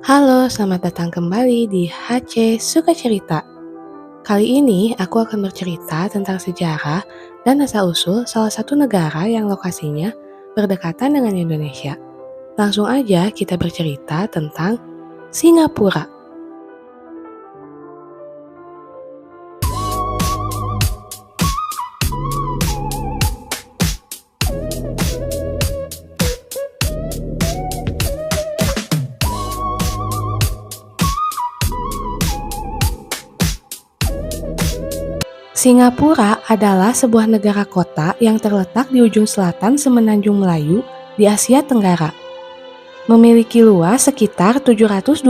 Halo, selamat datang kembali di HC Suka Cerita. Kali ini aku akan bercerita tentang sejarah dan asal-usul salah satu negara yang lokasinya berdekatan dengan Indonesia. Langsung aja kita bercerita tentang Singapura. Singapura adalah sebuah negara kota yang terletak di ujung selatan Semenanjung Melayu di Asia Tenggara. Memiliki luas sekitar 728,3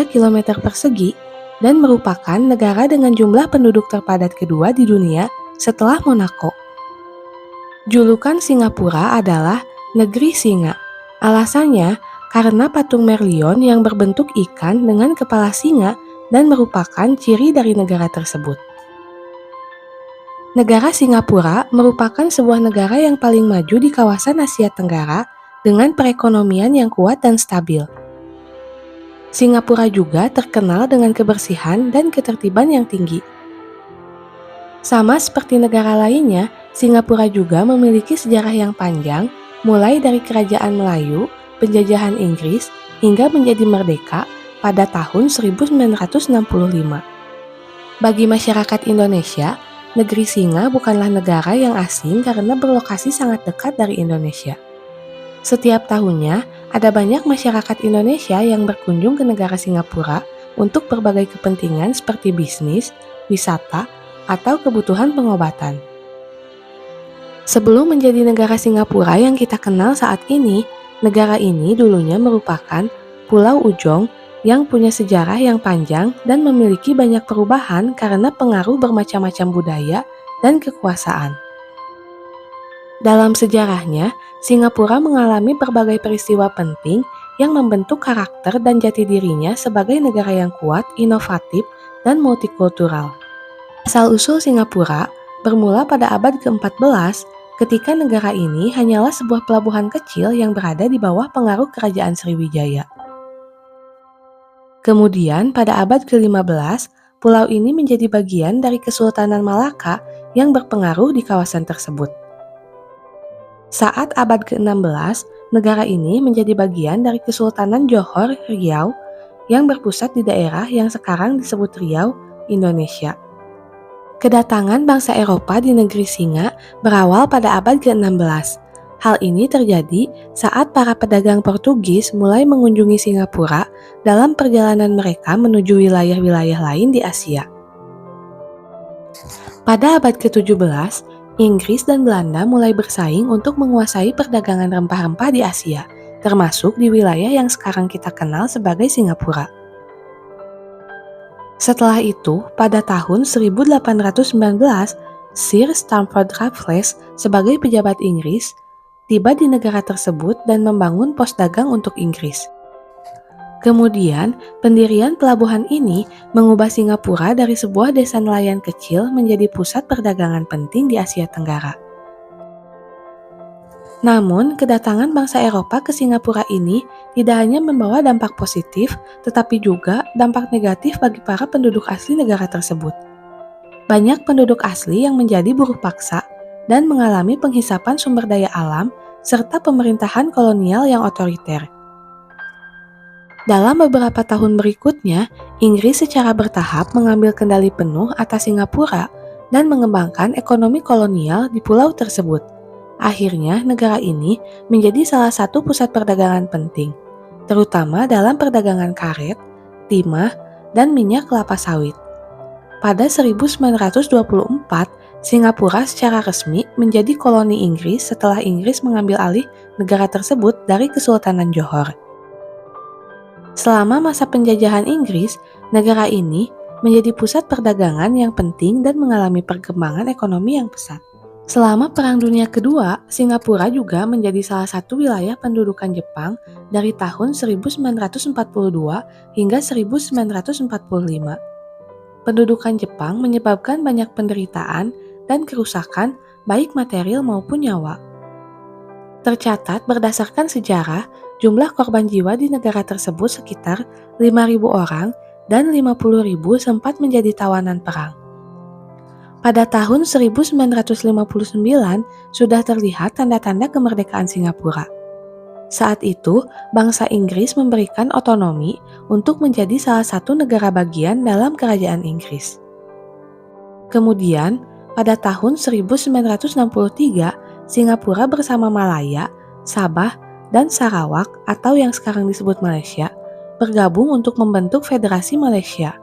km persegi dan merupakan negara dengan jumlah penduduk terpadat kedua di dunia setelah Monaco. Julukan Singapura adalah Negeri Singa. Alasannya karena patung Merlion yang berbentuk ikan dengan kepala singa dan merupakan ciri dari negara tersebut. Negara Singapura merupakan sebuah negara yang paling maju di kawasan Asia Tenggara dengan perekonomian yang kuat dan stabil. Singapura juga terkenal dengan kebersihan dan ketertiban yang tinggi. Sama seperti negara lainnya, Singapura juga memiliki sejarah yang panjang, mulai dari Kerajaan Melayu, penjajahan Inggris, hingga menjadi merdeka pada tahun 1965. Bagi masyarakat Indonesia, negeri singa bukanlah negara yang asing karena berlokasi sangat dekat dari Indonesia. Setiap tahunnya, ada banyak masyarakat Indonesia yang berkunjung ke negara Singapura untuk berbagai kepentingan seperti bisnis, wisata, atau kebutuhan pengobatan. Sebelum menjadi negara Singapura yang kita kenal saat ini, negara ini dulunya merupakan Pulau Ujong yang punya sejarah yang panjang dan memiliki banyak perubahan karena pengaruh bermacam-macam budaya dan kekuasaan. Dalam sejarahnya, Singapura mengalami berbagai peristiwa penting yang membentuk karakter dan jati dirinya sebagai negara yang kuat, inovatif, dan multikultural. Asal-usul Singapura bermula pada abad ke-14 ketika negara ini hanyalah sebuah pelabuhan kecil yang berada di bawah pengaruh Kerajaan Sriwijaya. Kemudian pada abad ke-15, pulau ini menjadi bagian dari Kesultanan Malaka yang berpengaruh di kawasan tersebut. Saat abad ke-16, negara ini menjadi bagian dari Kesultanan Johor Riau yang berpusat di daerah yang sekarang disebut Riau, Indonesia. Kedatangan bangsa Eropa di negeri Singa berawal pada abad ke-16. Hal ini terjadi saat para pedagang Portugis mulai mengunjungi Singapura dalam perjalanan mereka menuju wilayah-wilayah lain di Asia. Pada abad ke-17, Inggris dan Belanda mulai bersaing untuk menguasai perdagangan rempah-rempah di Asia, termasuk di wilayah yang sekarang kita kenal sebagai Singapura. Setelah itu, pada tahun 1819, Sir Stamford Raffles sebagai pejabat Inggris tiba di negara tersebut dan membangun pos dagang untuk Inggris. Kemudian, pendirian pelabuhan ini mengubah Singapura dari sebuah desa nelayan kecil menjadi pusat perdagangan penting di Asia Tenggara. Namun, kedatangan bangsa Eropa ke Singapura ini tidak hanya membawa dampak positif, tetapi juga dampak negatif bagi para penduduk asli negara tersebut. Banyak penduduk asli yang menjadi buruh paksa dan mengalami penghisapan sumber daya alam serta pemerintahan kolonial yang otoriter. Dalam beberapa tahun berikutnya, Inggris secara bertahap mengambil kendali penuh atas Singapura dan mengembangkan ekonomi kolonial di pulau tersebut. Akhirnya, negara ini menjadi salah satu pusat perdagangan penting, terutama dalam perdagangan karet, timah, dan minyak kelapa sawit. Pada 1924, Singapura secara resmi menjadi koloni Inggris setelah Inggris mengambil alih negara tersebut dari Kesultanan Johor. Selama masa penjajahan Inggris, negara ini menjadi pusat perdagangan yang penting dan mengalami perkembangan ekonomi yang pesat. Selama Perang Dunia Kedua, Singapura juga menjadi salah satu wilayah pendudukan Jepang dari tahun 1942 hingga 1945. Pendudukan Jepang menyebabkan banyak penderitaan dan kerusakan baik material maupun nyawa. Tercatat berdasarkan sejarah, Jumlah korban jiwa di negara tersebut sekitar 5.000 orang dan 50.000 sempat menjadi tawanan perang. Pada tahun 1959 sudah terlihat tanda-tanda kemerdekaan Singapura. Saat itu, bangsa Inggris memberikan otonomi untuk menjadi salah satu negara bagian dalam kerajaan Inggris. Kemudian, pada tahun 1963, Singapura bersama Malaya, Sabah, dan Sarawak atau yang sekarang disebut Malaysia, bergabung untuk membentuk Federasi Malaysia.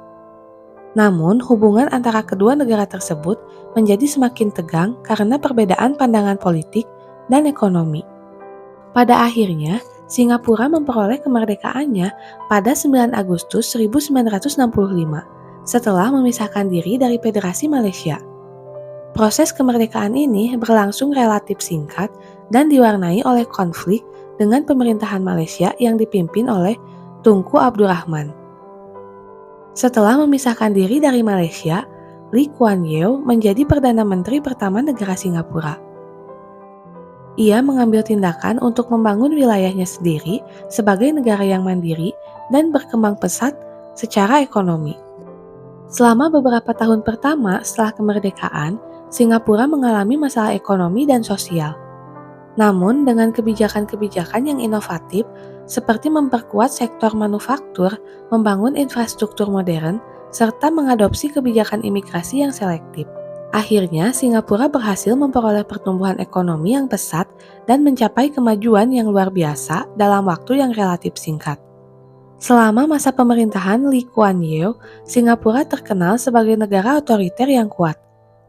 Namun, hubungan antara kedua negara tersebut menjadi semakin tegang karena perbedaan pandangan politik dan ekonomi. Pada akhirnya, Singapura memperoleh kemerdekaannya pada 9 Agustus 1965 setelah memisahkan diri dari Federasi Malaysia. Proses kemerdekaan ini berlangsung relatif singkat dan diwarnai oleh konflik dengan pemerintahan Malaysia yang dipimpin oleh Tunku Abdul Rahman. Setelah memisahkan diri dari Malaysia, Lee Kuan Yew menjadi Perdana Menteri pertama negara Singapura. Ia mengambil tindakan untuk membangun wilayahnya sendiri sebagai negara yang mandiri dan berkembang pesat secara ekonomi. Selama beberapa tahun pertama setelah kemerdekaan, Singapura mengalami masalah ekonomi dan sosial. Namun, dengan kebijakan-kebijakan yang inovatif, seperti memperkuat sektor manufaktur, membangun infrastruktur modern, serta mengadopsi kebijakan imigrasi yang selektif, akhirnya Singapura berhasil memperoleh pertumbuhan ekonomi yang pesat dan mencapai kemajuan yang luar biasa dalam waktu yang relatif singkat. Selama masa pemerintahan Lee Kuan Yew, Singapura terkenal sebagai negara otoriter yang kuat.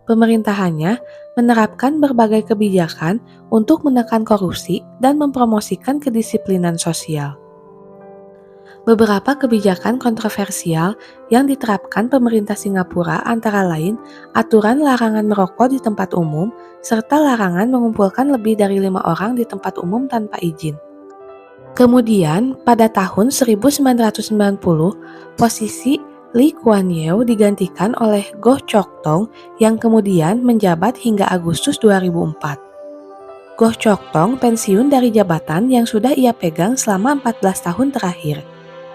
Pemerintahannya menerapkan berbagai kebijakan untuk menekan korupsi dan mempromosikan kedisiplinan sosial. Beberapa kebijakan kontroversial yang diterapkan pemerintah Singapura antara lain aturan larangan merokok di tempat umum serta larangan mengumpulkan lebih dari 5 orang di tempat umum tanpa izin. Kemudian, pada tahun 1990, posisi Lee Kuan Yew digantikan oleh Goh Chok Tong yang kemudian menjabat hingga Agustus 2004. Goh Chok Tong pensiun dari jabatan yang sudah ia pegang selama 14 tahun terakhir.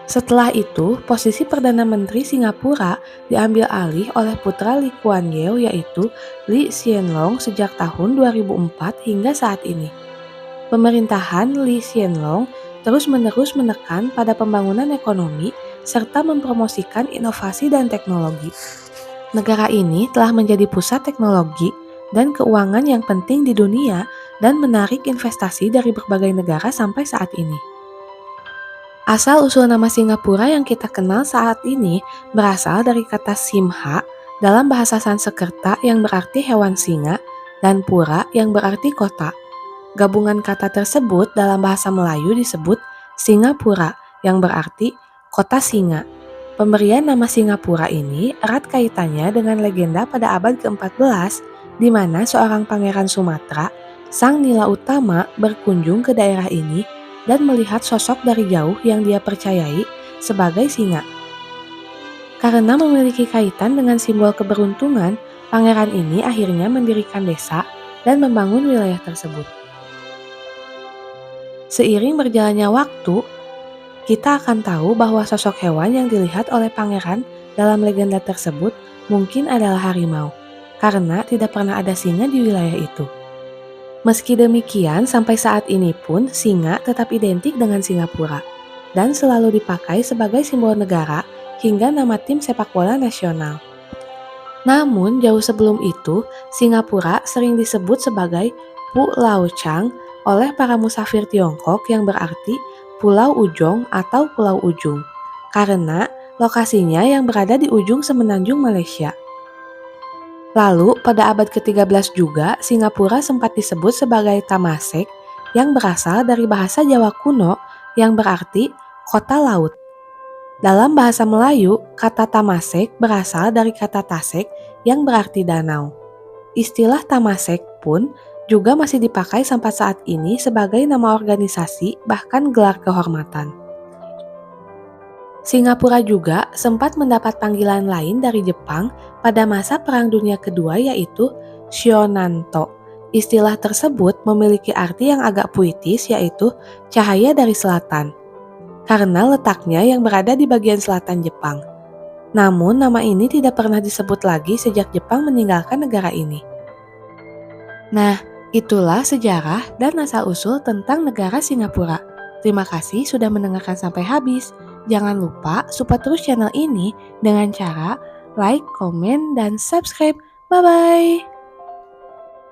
Setelah itu, posisi Perdana Menteri Singapura diambil alih oleh putra Lee Kuan Yew yaitu Lee Hsien Loong sejak tahun 2004 hingga saat ini. Pemerintahan Lee Hsien Loong terus-menerus menekan pada pembangunan ekonomi serta mempromosikan inovasi dan teknologi. Negara ini telah menjadi pusat teknologi dan keuangan yang penting di dunia dan menarik investasi dari berbagai negara sampai saat ini. Asal-usul nama Singapura yang kita kenal saat ini berasal dari kata Simha dalam bahasa Sanskerta yang berarti hewan singa dan pura yang berarti kota. Gabungan kata tersebut dalam bahasa Melayu disebut Singapura yang berarti kota singa. Pemberian nama Singapura ini erat kaitannya dengan legenda pada abad ke-14 di mana seorang pangeran Sumatera, Sang Nila Utama, berkunjung ke daerah ini dan melihat sosok dari jauh yang dia percayai sebagai singa. Karena memiliki kaitan dengan simbol keberuntungan, pangeran ini akhirnya mendirikan desa dan membangun wilayah tersebut. Seiring berjalannya waktu, kita akan tahu bahwa sosok hewan yang dilihat oleh pangeran dalam legenda tersebut mungkin adalah harimau, karena tidak pernah ada singa di wilayah itu. Meski demikian, sampai saat ini pun singa tetap identik dengan Singapura dan selalu dipakai sebagai simbol negara hingga nama tim sepak bola nasional. Namun, jauh sebelum itu, Singapura sering disebut sebagai Pulau Chang oleh para musafir Tiongkok yang berarti Pulau Ujong atau Pulau Ujung, karena lokasinya yang berada di ujung semenanjung Malaysia. Lalu, pada abad ke-13 juga, Singapura sempat disebut sebagai Tamasek yang berasal dari bahasa Jawa kuno yang berarti kota laut. Dalam bahasa Melayu, kata Tamasek berasal dari kata Tasek yang berarti danau. Istilah Tamasek pun juga masih dipakai sampai saat ini sebagai nama organisasi bahkan gelar kehormatan. Singapura juga sempat mendapat panggilan lain dari Jepang pada masa Perang Dunia Kedua yaitu Shionanto Istilah tersebut memiliki arti yang agak puitis, yaitu cahaya dari selatan, karena letaknya yang berada di bagian selatan Jepang. Namun, nama ini tidak pernah disebut lagi sejak Jepang meninggalkan negara ini. Nah, itulah sejarah dan asal-usul tentang negara Singapura. Terima kasih sudah mendengarkan sampai habis. Jangan lupa support terus channel ini dengan cara like, komen, dan subscribe. Bye-bye!